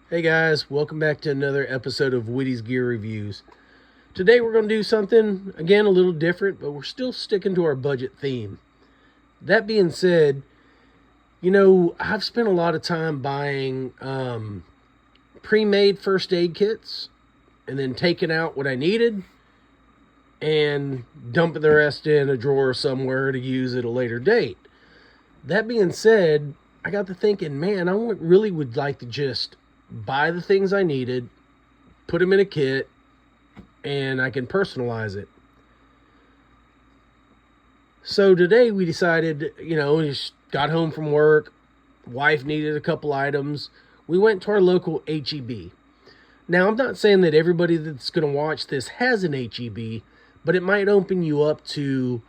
Hey guys, welcome back to another episode of Woody's Gear Reviews. Today we're going to do something, again, a little different, but we're still sticking to our budget theme. That being said, I've spent a lot of time buying pre-made first aid kits and then taking out what I needed and dumping the rest in a drawer somewhere to use at a later date. That being said, I got to thinking, man, really would like to just buy the things I needed, put them in a kit, and I can personalize it. So today we decided, we just got home from work, wife needed a couple items. We went to our local HEB. Now, I'm not saying that everybody that's going to watch this has an HEB, but it might open you up to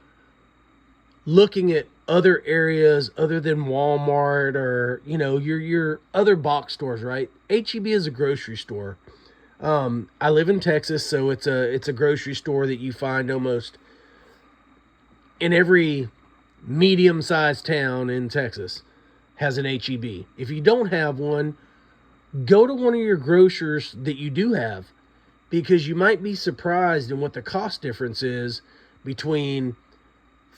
looking at other areas other than Walmart or, your other box stores, right? HEB is a grocery store. I live in Texas, so it's a grocery store that you find almost in every medium-sized town in Texas has an HEB. If you don't have one, go to one of your grocers that you do have, because you might be surprised in what the cost difference is between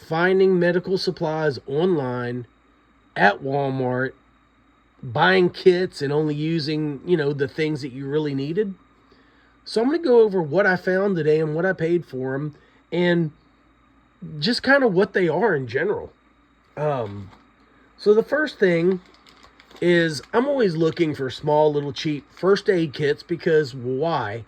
finding medical supplies online at Walmart, buying kits and only using, the things that you really needed. So I'm going to go over what I found today and what I paid for them and just kind of what they are in general. So the first thing is I'm always looking for small little cheap first aid kits, because why?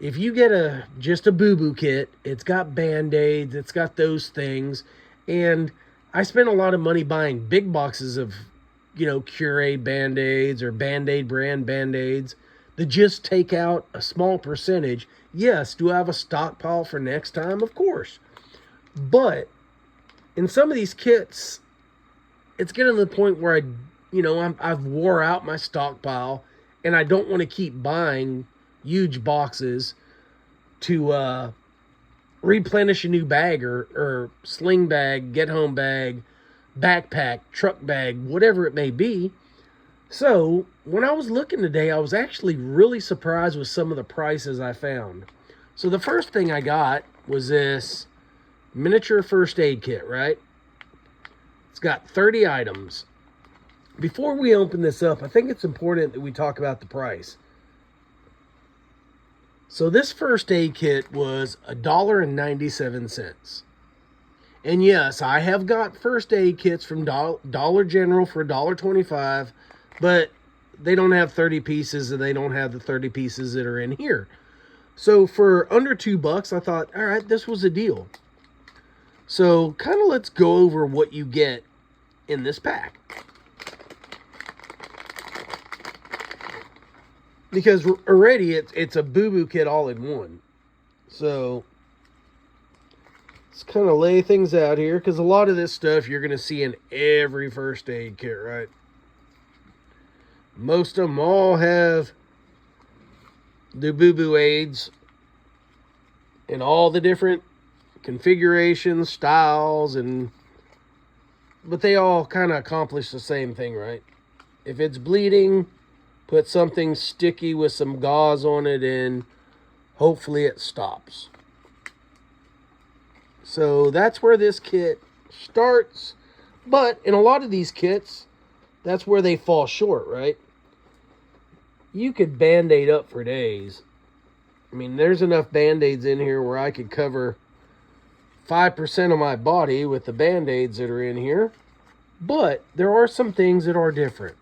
If you get just a boo-boo kit, it's got Band-Aids, it's got those things, and I spent a lot of money buying big boxes of, Curate Band-Aids or Band-Aid brand Band-Aids that just take out a small percentage. Yes, do I have a stockpile for next time? Of course. But in some of these kits, it's getting to the point where I've wore out my stockpile, and I don't want to keep buying huge boxes to replenish a new bag or sling bag, get home bag, backpack, truck bag, whatever it may be. So when I was looking today, I was actually really surprised with some of the prices I found. So the first thing I got was this miniature first aid kit, right? It's got 30 items. Before we open this up, I think it's important that we talk about the price. So this first aid kit was $1.97. And yes, I have got first aid kits from Dollar General for $1.25, but they don't have 30 pieces, and they don't have the 30 pieces that are in here. So for under $2, I thought, all right, this was a deal. So kind of let's go over what you get in this pack. Because already it's a boo-boo kit all in one. So let's kind of lay things out here, because a lot of this stuff you're going to see in every first aid kit, right? Most of them all have the boo-boo aids in all the different configurations, styles, but they all kind of accomplish the same thing, right? If it's bleeding, put something sticky with some gauze on it, and hopefully it stops. So that's where this kit starts. But in a lot of these kits, that's where they fall short, right? You could Band-Aid up for days. I mean, there's enough Band-Aids in here where I could cover 5% of my body with the Band-Aids that are in here. But there are some things that are different.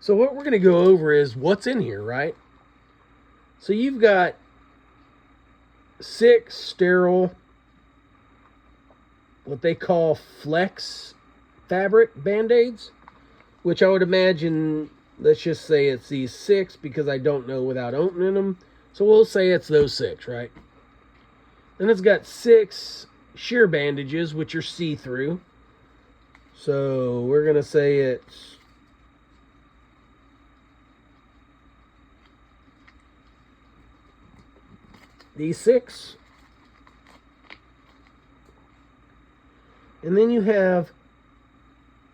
So what we're going to go over is what's in here, right? So you've got 6 sterile, what they call flex fabric Band-Aids, which I would imagine, let's just say it's these 6, because I don't know without opening them. So we'll say it's those 6, right? Then it's got 6 sheer bandages, which are see-through. So we're going to say it's these 6. And then you have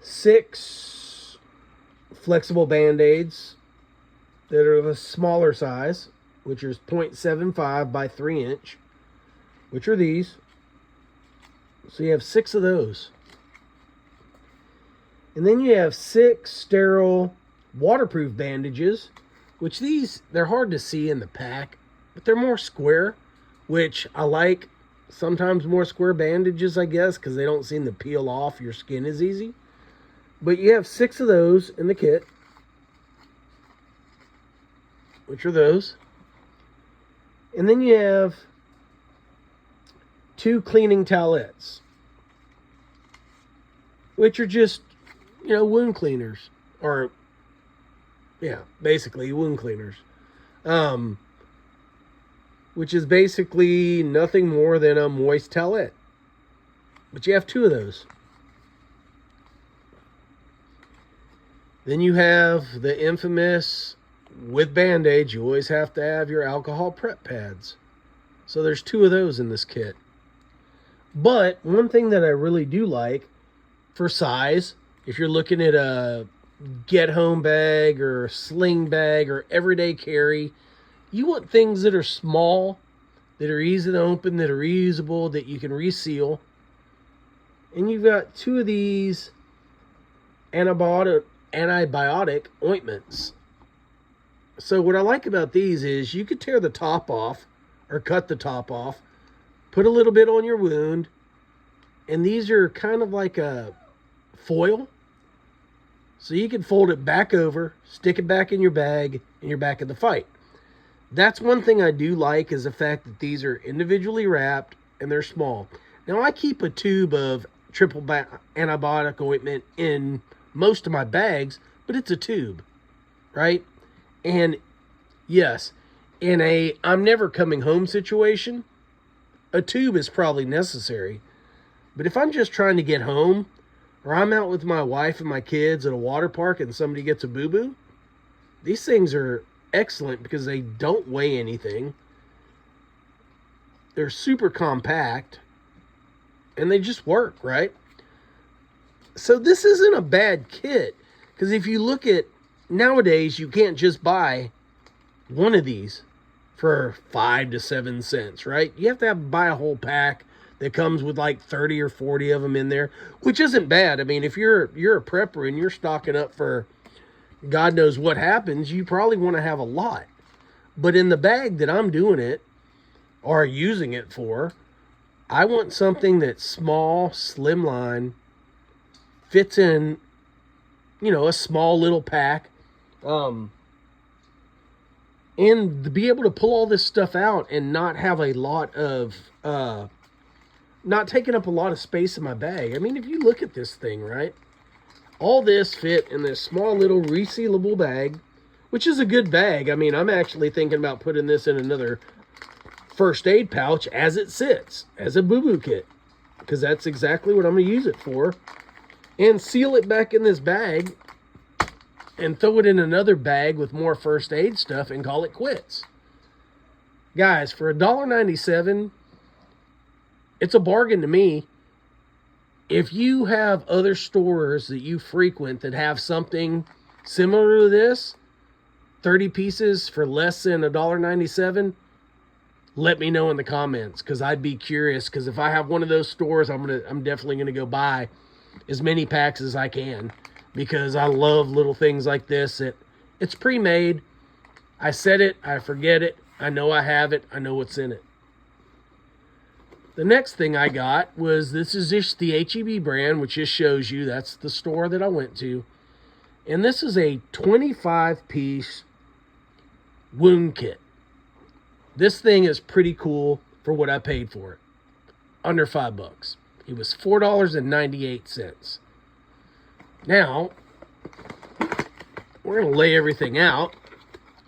6 flexible Band-Aids that are the smaller size, which is 0.75 by 3 inch, which are these. So you have 6 of those. And then you have 6 sterile waterproof bandages, which they're hard to see in the pack, but they're more square, which I like. Sometimes more square bandages, I guess, because they don't seem to peel off your skin as easy. But you have 6 of those in the kit, which are those. And then you have 2 cleaning towelettes, which are just, wound cleaners. Or, yeah, basically wound cleaners. Which is basically nothing more than a moist towelette. But you have 2 of those. Then you have the infamous, with Band-Aids, you always have to have your alcohol prep pads. So there's 2 of those in this kit. But one thing that I really do like for size, if you're looking at a get-home bag or sling bag or everyday carry, you want things that are small, that are easy to open, that are reusable, that you can reseal. And you've got 2 of these antibiotic ointments. So what I like about these is you could tear the top off or cut the top off, put a little bit on your wound, and these are kind of like a foil. So you can fold it back over, stick it back in your bag, and you're back in the fight. That's one thing I do like, is the fact that these are individually wrapped and they're small. Now, I keep a tube of triple antibiotic ointment in most of my bags, but it's a tube, right? And yes, in a I'm never coming home situation, a tube is probably necessary. But if I'm just trying to get home, or I'm out with my wife and my kids at a water park and somebody gets a boo-boo, these things are excellent because they don't weigh anything. They're super compact and they just work, right? So this isn't a bad kit, because if you look at nowadays, you can't just buy one of these for 5 to 7 cents, right? You have to buy a whole pack that comes with like 30 or 40 of them in there, which isn't bad. I mean, if you're a prepper and you're stocking up for God knows what happens, you probably want to have a lot. But in the bag that I'm doing it or using it for, I want something that's small, slimline, fits in, a small little pack. And to be able to pull all this stuff out and not have a lot of, not taking up a lot of space in my bag. I mean, if you look at this thing, right? All this fit in this small little resealable bag, which is a good bag. I mean, I'm actually thinking about putting this in another first aid pouch as it sits, as a boo-boo kit, because that's exactly what I'm going to use it for. And seal it back in this bag and throw it in another bag with more first aid stuff and call it quits. Guys, for $1.97, it's a bargain to me. If you have other stores that you frequent that have something similar to this, 30 pieces for less than $1.97, let me know in the comments, because I'd be curious, because if I have one of those stores, I'm definitely going to go buy as many packs as I can, because I love little things like this. It's pre-made. I said it, I forget it, I know I have it, I know what's in it. The next thing I got was, this is just the HEB brand, which just shows you that's the store that I went to. And this is a 25-piece wound kit. This thing is pretty cool for what I paid for it. Under $5. It was $4.98. Now, we're going to lay everything out,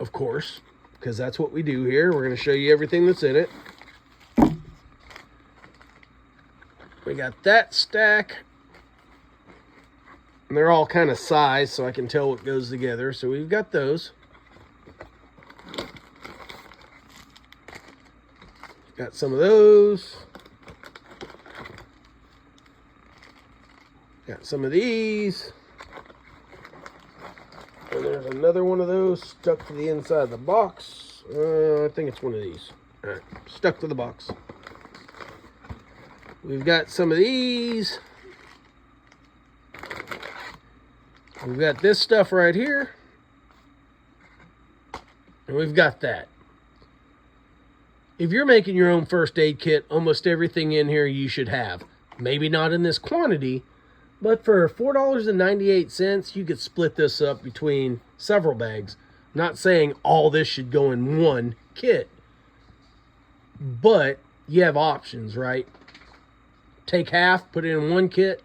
of course, because that's what we do here. We're going to show you everything that's in it. We got that stack. And they're all kind of sized, so I can tell what goes together. So we've got those. Got some of those. Got some of these. And there's another one of those stuck to the inside of the box. I think it's one of these. All right, stuck to the box. We've got some of these. We've got this stuff right here. And we've got that. If you're making your own first aid kit, almost everything in here you should have. Maybe not in this quantity, but for $4.98, you could split this up between several bags. I'm not saying all this should go in one kit, but you have options, right? Take half, put it in one kit.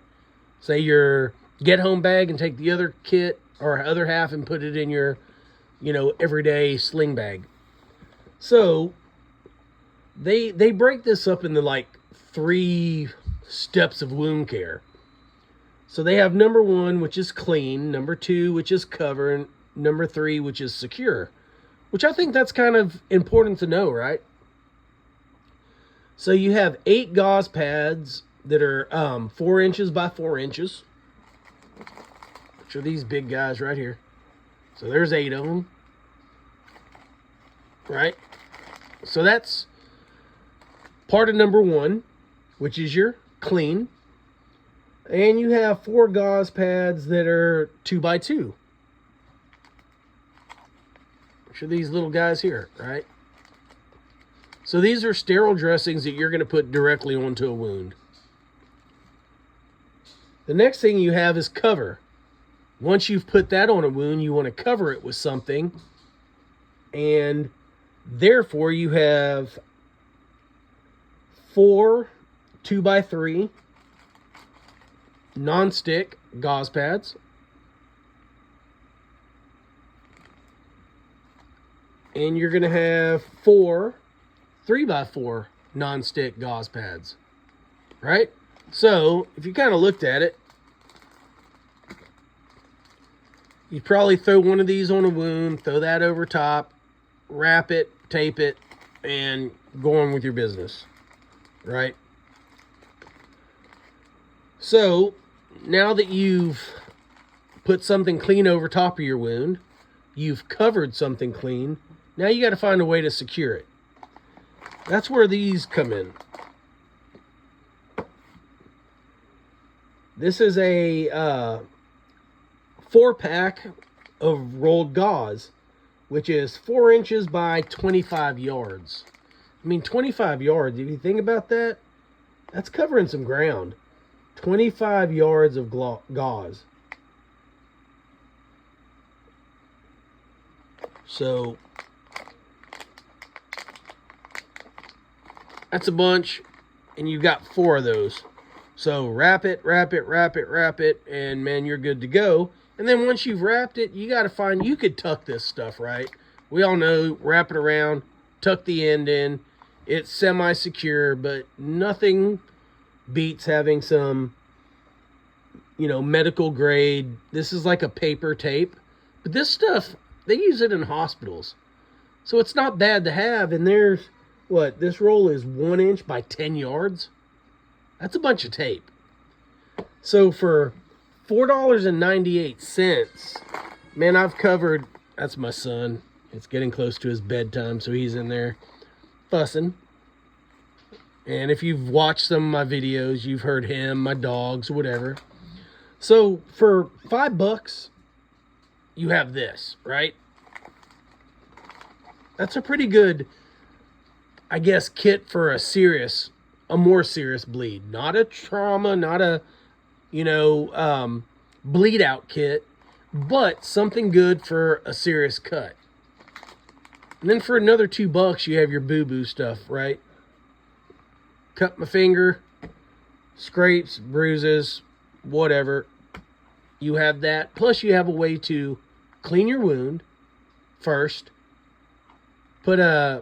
Say your get-home bag and take the other kit or other half and put it in your, everyday sling bag. So they break this up into like 3 steps of wound care. So they have number 1, which is clean, number 2, which is cover, and number 3, which is secure, which I think that's kind of important to know, right? So you have 8 gauze pads that are 4 inches by 4 inches, which are these big guys right here. So there's 8 of them, right? So that's part of number 1, which is your clean. And you have 4 gauze pads that are 2 by 2. Which are these little guys here, right? So these are sterile dressings that you're going to put directly onto a wound. The next thing you have is cover. Once you've put that on a wound, you want to cover it with something. And therefore you have 4 2 by 3 non-stick gauze pads, and you're going to have 4 3 by 4 non-stick gauze pads, right? So if you kind of looked at it, you'd probably throw one of these on a wound, throw that over top, wrap it, tape it, and go on with your business, right? So now that you've put something clean over top of your wound, you've covered something clean, now you got to find a way to secure it. That's where these come in. This is a 4-pack of rolled gauze, which is 4 inches by 25 yards. I mean, 25 yards, if you think about that, that's covering some ground. 25 yards of gauze. So that's a bunch, and you've got 4 of those. So wrap it, and man, you're good to go. And then once you've wrapped it, you got to find, you could tuck this stuff, right? We all know, wrap it around, tuck the end in. It's semi-secure, but nothing beats having some, medical grade. This is like a paper tape. But this stuff, they use it in hospitals. So it's not bad to have. And there's, this roll is 1 inch by 10 yards. That's a bunch of tape. So for $4.98, man, I've covered, that's my son. It's getting close to his bedtime, so he's in there fussing. And if you've watched some of my videos, you've heard him, my dogs, whatever. So for $5, you have this, right? That's a pretty good, I guess, kit for a more serious bleed. Not a trauma, not a, bleed out kit, but something good for a serious cut. And then for another $2, you have your boo-boo stuff, right? Cut my finger, scrapes, bruises, whatever. You have that. Plus you have a way to clean your wound first, put a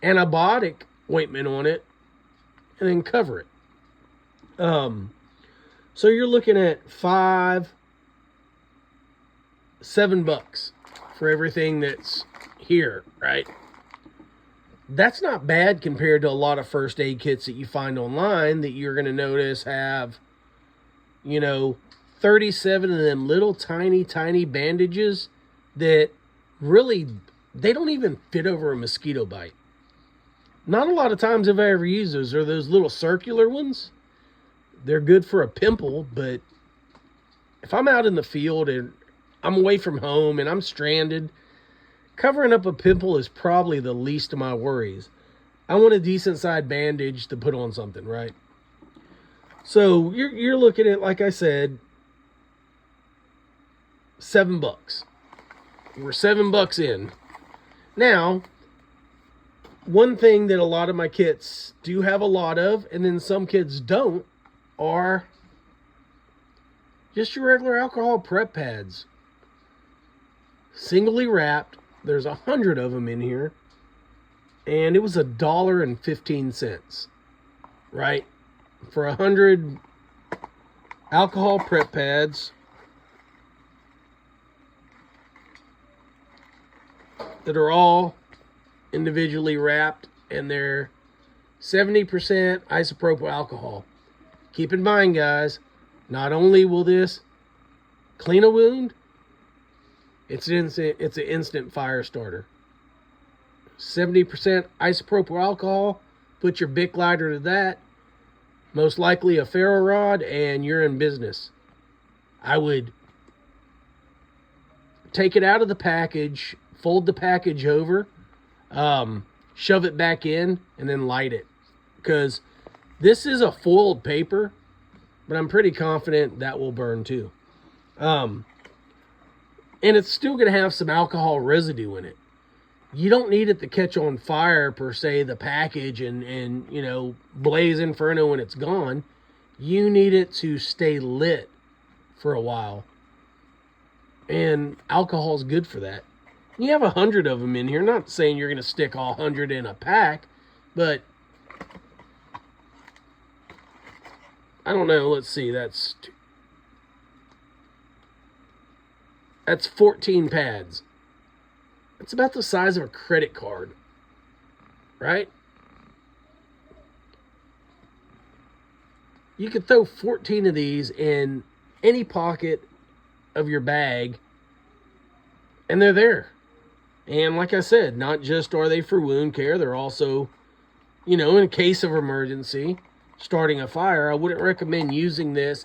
antibiotic ointment on it, and then cover it. So you're looking at $7 for everything that's here, right? That's not bad compared to a lot of first aid kits that you find online that you're going to notice have, 37 of them little tiny bandages that really, they don't even fit over a mosquito bite. Not a lot of times have I ever used those. Are those little circular ones. They're good for a pimple, but if I'm out in the field and I'm away from home and I'm stranded, covering up a pimple is probably the least of my worries. I want a decent sized bandage to put on something, right? So you're looking at, like I said, $7. We're $7 in. Now, one thing that a lot of my kits do have a lot of, and then some kids don't, are just your regular alcohol prep pads. Singly wrapped. There's 100 of them in here. And it was $1.15, right? For 100 alcohol prep pads that are all individually wrapped, and they're 70% isopropyl alcohol. Keep in mind, guys, not only will this clean a wound, it's an instant fire starter. 70% isopropyl alcohol. Put your Bic lighter to that. Most likely a ferro rod, and you're in business. I would take it out of the package, fold the package over, shove it back in, and then light it. Because this is a foiled paper, but I'm pretty confident that will burn too. And it's still going to have some alcohol residue in it. You don't need it to catch on fire, per se, the package, and you know, blaze inferno when it's gone. You need it to stay lit for a while. And alcohol's good for that. You have 100 of them in here. Not saying you're going to stick all 100 in a pack, but I don't know. Let's see. That's 14 pads. It's about the size of a credit card, right? You could throw 14 of these in any pocket of your bag, and they're there. And like I said, not just are they for wound care, they're also, you know, in case of emergency, starting a fire. I wouldn't recommend using this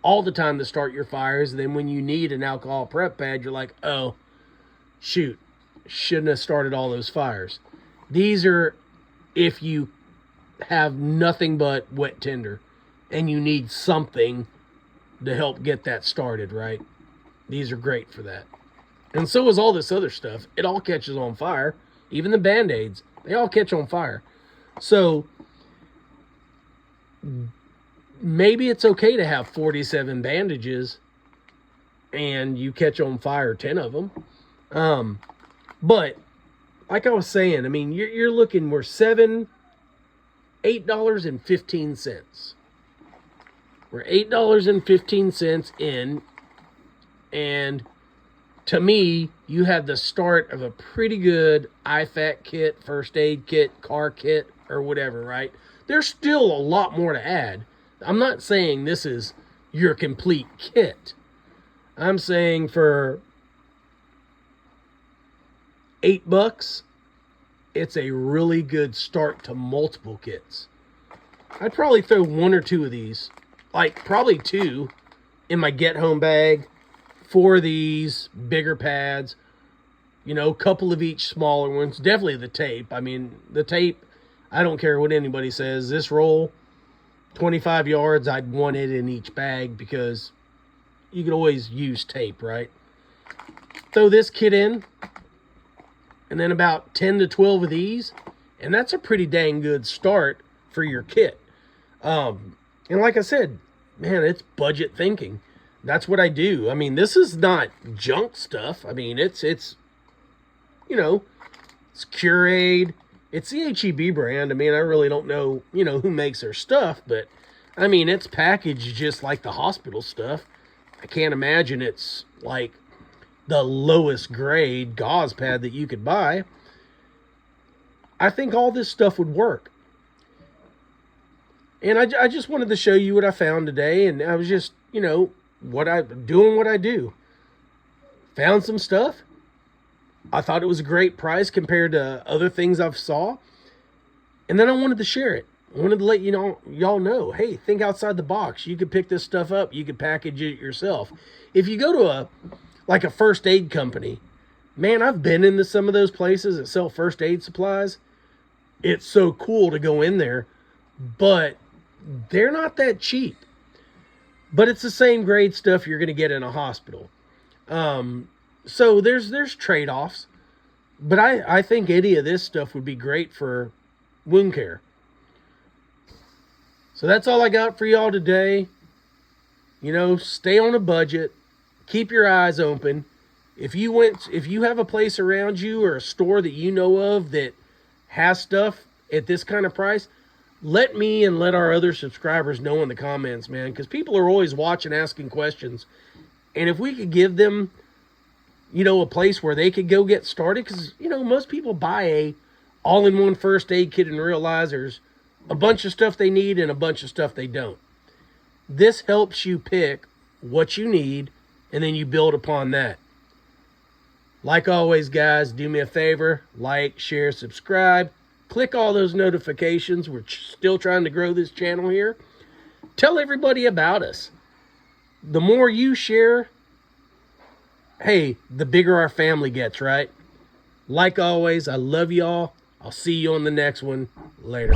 all the time to start your fires. Then when you need an alcohol prep pad, you're like, oh, shoot, shouldn't have started all those fires. These are if you have nothing but wet tinder and you need something to help get that started, right? These are great for that. And so is all this other stuff. It all catches on fire. Even the Band-Aids, they all catch on fire. So maybe it's okay to have 47 bandages and you catch on fire 10 of them. But like I was saying, I mean, you're looking, we're $8.15. We're $8.15 in, and to me, you have the start of a pretty good IFAC kit, first aid kit, car kit, or whatever, right? There's still a lot more to add. I'm not saying this is your complete kit. I'm saying for $8, it's a really good start to multiple kits. I'd probably throw one or two of these, like probably two, in my get home bag. 4 of these bigger pads, you know, a couple of each smaller ones. Definitely the tape. I mean, the tape, I don't care what anybody says. This roll, 25 yards, I'd want it in each bag because you can always use tape, right? Throw this kit in, and then about 10 to 12 of these, and that's a pretty dang good start for your kit. And like I said, man, it's budget thinking. That's what I do. I mean, this is not junk stuff. I mean, it's you know, it's Curade. It's the HEB brand. I mean, I really don't know, you know, who makes their stuff, but I mean, it's packaged just like the hospital stuff. I can't imagine it's like the lowest grade gauze pad that you could buy. I think all this stuff would work. And I just wanted to show you what I found today, and I was just, you know, what I do. Found some stuff, I thought it was a great price compared to other things I've saw. And then I wanted to share it. I wanted to let y'all know, hey, think outside the box. You could pick this stuff up. You could package it yourself. If you go to a first aid company, man, I've been into some of those places that sell first aid supplies. It's so cool to go in there, but they're not that cheap. But it's the same grade stuff you're going to get in a hospital. So there's trade-offs. But I think any of this stuff would be great for wound care. So that's all I got for y'all today. Stay on a budget. Keep your eyes open. If you have a place around you or a store that you know of that has stuff at this kind of price, let me and let our other subscribers know in the comments, man, because people are always watching, asking questions. And if we could give them, a place where they could go get started, because, most people buy a all-in-one first aid kit and realize there's a bunch of stuff they need and a bunch of stuff they don't. This helps you pick what you need, and then you build upon that. Like always, guys, do me a favor, like, share, subscribe. Click all those notifications. We're still trying to grow this channel here. Tell everybody about us. The more you share, hey, the bigger our family gets, right? Like always, I love y'all. I'll see you on the next one. Later.